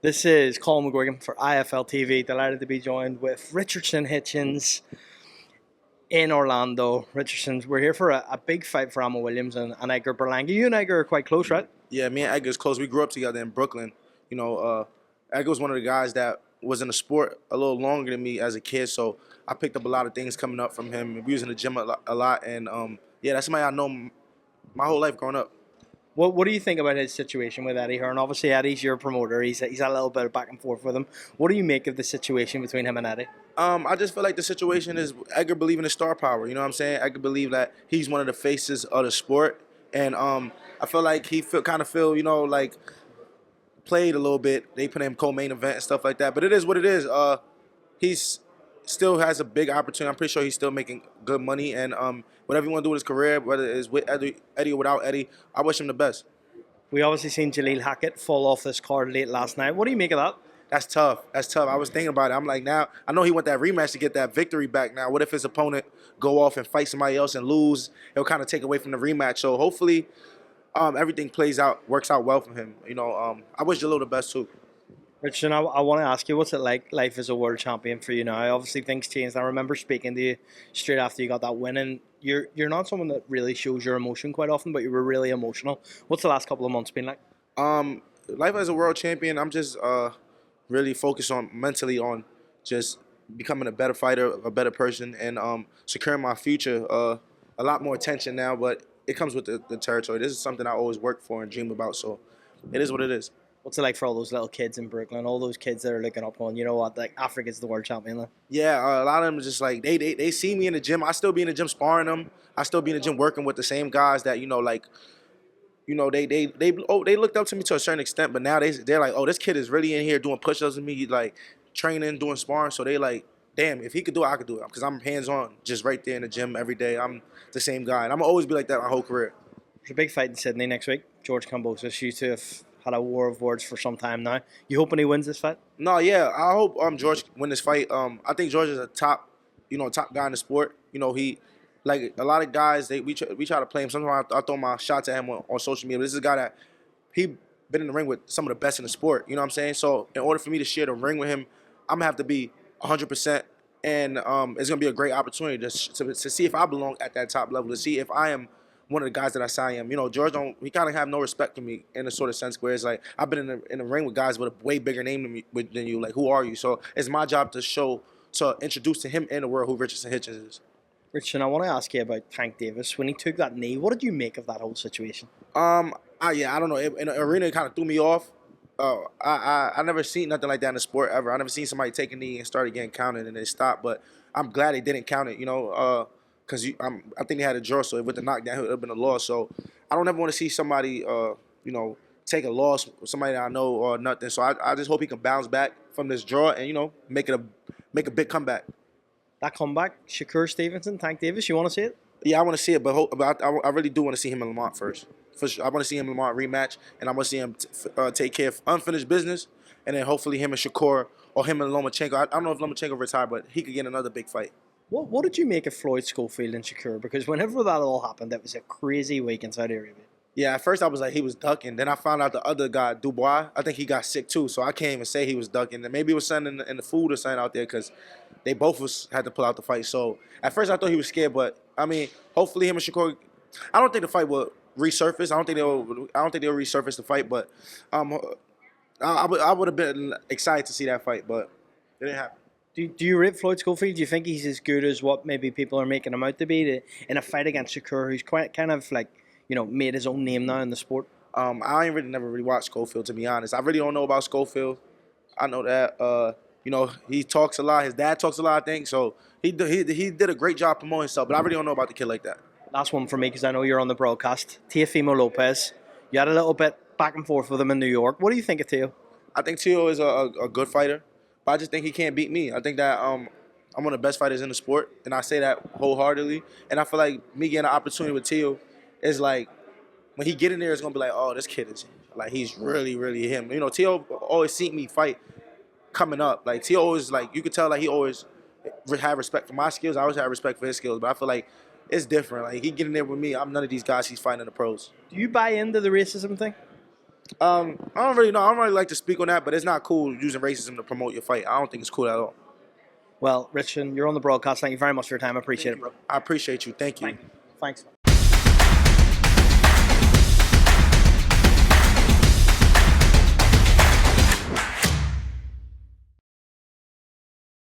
This is Colin McGuigan for IFLTV. Delighted to be joined with Richardson Hitchins in Orlando. Richardson's, we're here for a big fight for Amma Williams and Edgar Berlanga. You and Edgar are quite close, right? Yeah, me and Edgar's close. We grew up together in Brooklyn. Edgar was one of the guys that was in the sport a little longer than me as a kid, so I picked up a lot of things coming up from him. We was in the gym a lot, and that's somebody I know my whole life growing up. What do you think about his situation with Eddie Hearn? Obviously, Eddie's your promoter. He's a little bit of back and forth with him. What do you make of the situation between him and Eddie? I just feel like the situation is Edgar believing in star power. You know what I'm saying? Edgar believe that he's one of the faces of the sport, and I feel like he kind of feel like played a little bit. They put him co-main event and stuff like that. But it is what it is. He's still has a big opportunity. I'm pretty sure he's still making good money, and whatever you want to do with his career, whether it's with Eddie or without Eddie, I wish him the best. We obviously seen Jal Hackett fall off this card late last night. What do you make of that? That's tough. I was thinking about it. I'm like, now I know he want that rematch to get that victory back. Now, what if his opponent go off and fight somebody else and lose? It'll kind of take away from the rematch. So hopefully, everything works out well for him. I wish Jalil the best too. Richardson, I want to ask you, what's it like life as a world champion for you now? Obviously, things changed. I remember speaking to you straight after you got that win, and you're not someone that really shows your emotion quite often, but you were really emotional. What's the last couple of months been like? Life as a world champion, I'm just really focused mentally on just becoming a better fighter, a better person, and securing my future. A lot more attention now, but it comes with the territory. This is something I always work for and dream about, so it is what it is. What's it like for all those little kids in Brooklyn, all those kids that are looking up on, you know what, like Africa's the world champion now? Yeah, a lot of them just like, they see me in the gym. I still be in the gym sparring them. I still be in the gym working with the same guys that, they looked up to me to a certain extent, but now they're like, oh, this kid is really in here doing push-ups with me, like training, doing sparring. So they like, damn, if he could do it, I could do it, because I'm hands-on, just right there in the gym every day. I'm the same guy, and I'm gonna always be like that my whole career. There's a big fight in Sydney next week. George Kambosos, you two have had a war of words for some time now. You hoping he wins this fight? No, yeah, I hope George win this fight. I think George is a top guy in the sport. He, like a lot of guys, we try to play him. Sometimes I throw my shots at him on social media. But this is a guy that he been in the ring with some of the best in the sport. You know what I'm saying? So in order for me to share the ring with him, I'm gonna have to be 100%, and it's gonna be a great opportunity to see if I belong at that top level, to see if I am one of the guys that I say I am. George he kind of have no respect for me in a sort of sense where it's like I've been in the ring with guys with a way bigger name than you. Like, who are you? So it's my job to introduce to him and the world who Richardson Hitchins is. Richardson, I want to ask you about Tank Davis. When he took that knee, what did you make of that whole situation? I don't know. In the arena, it kind of threw me off. I never seen nothing like that in the sport ever. I never seen somebody take a knee and started getting counted and they stopped. But I'm glad they didn't count it. Because I think they had a draw, so with the knockdown, it would have been a loss. So I don't ever want to see somebody, take a loss with somebody that I know or nothing. So I just hope he can bounce back from this draw and make a big comeback. That comeback, Shakur Stevenson, Tank Davis, you want to see it? Yeah, I want to see it, but I really do want to see him in Lamont first. For sure, I want to see him in Lamont rematch, and I want to see him take care of unfinished business, and then hopefully him and Shakur or him and Lomachenko. I don't know if Lomachenko retired, but he could get another big fight. What did you make of Floyd Schofield and Shakur? Because whenever that all happened, that was a crazy week in Saudi Arabia. Yeah, at first I was like, he was ducking. Then I found out the other guy, Dubois, I think he got sick too. So I can't even say he was ducking. Maybe it was something in the food or something out there, because they both had to pull out the fight. So at first I thought he was scared, but I mean, hopefully him and Shakur. I don't think the fight will resurface. I don't think they'll resurface the fight. But I would have been excited to see that fight, but it didn't happen. Do you rate Floyd Schofield? Do you think he's as good as what maybe people are making him out to be in a fight against Shakur, who's kind of like, made his own name now in the sport? I ain't never really watched Schofield, to be honest. I really don't know about Schofield. I know that he talks a lot. His dad talks a lot, I think. So he did a great job promoting himself, but I really don't know about the kid like that. Last one for me, because I know you're on the broadcast. Teofimo Lopez. You had a little bit back and forth with him in New York. What do you think of Teo? I think Teo is a good fighter, but I just think he can't beat me. I think that I'm one of the best fighters in the sport, and I say that wholeheartedly. And I feel like me getting an opportunity with Teo is like, when he get in there, it's gonna be like, oh, this kid is like, he's really, really him. Teo always seen me fight coming up. Like, Teo always, like, you could tell, like, he always had respect for my skills. I always had respect for his skills, but I feel like it's different. Like, he get in there with me, I'm none of these guys he's fighting in the pros. Do you buy into the racism thing? I don't really know. I don't really like to speak on that, but it's not cool using racism to promote your fight. I don't think it's cool at all. Well, Richardson, you're on the broadcast. Thank you very much for your time. I appreciate it, bro. I appreciate you. Thank you. Thanks.